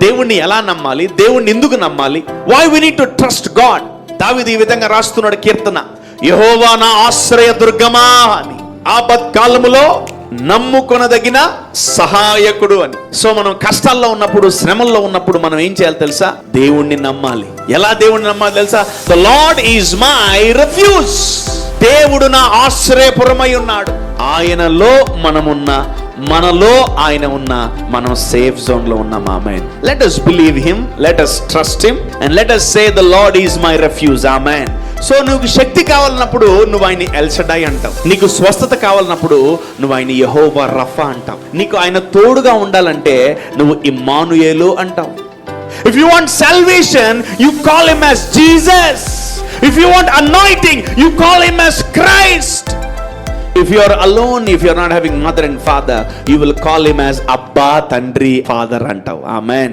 దేవుణ్ణి ఎలా నమ్మాలి, దేవుణ్ణి ఎందుకు నమ్మాలి, why we need to trust God. దావీదు ఈ విధంగా రాస్తున్నాడు కీర్తన, యెహోవా నా ఆశ్రయ దుర్గమా అని, ఆపత్కాలములో నమ్ముకొనదగిన సహాయకుడు అని. సో మనం కష్టాల్లో ఉన్నప్పుడు, శ్రమల్లో ఉన్నప్పుడు మనం ఏం చేయాలి తెలుసా? దేవుణ్ణి నమ్మాలి. ఎలా దేవుణ్ణి నమ్మాలి తెలుసా? The lord is my refuse. దేవుడు నా ఆశ్రయపురమై ఉన్నాడు. ఆయనలో మనమున్న, మనలో ఆయన ఉన్న, మనం సేఫ్ జోన్ లో ఉన్నాం. Amen. Let us believe him, let us trust him and let us say the Lord is my refuge. Amen. So నువ్వు శక్తి కావాలన్నప్పుడు నువ్వు ఆయన ఎల్ షడాయ్ అంటావు. నీకు స్వస్థత కావాలన్నప్పుడు నువ్వు ఆయన యెహోవా రఫా అంటావు. నీకు ఆయన తోడుగా ఉండాలంటే నువ్వు ఇమ్మానుయేలు అంటావు. If you want salvation, you call him as Jesus. If you want anointing, you call him as Christ. If you are alone, if you are not having mother and father, you will call him as Abba, Tandri, Father అంటావు. Amen.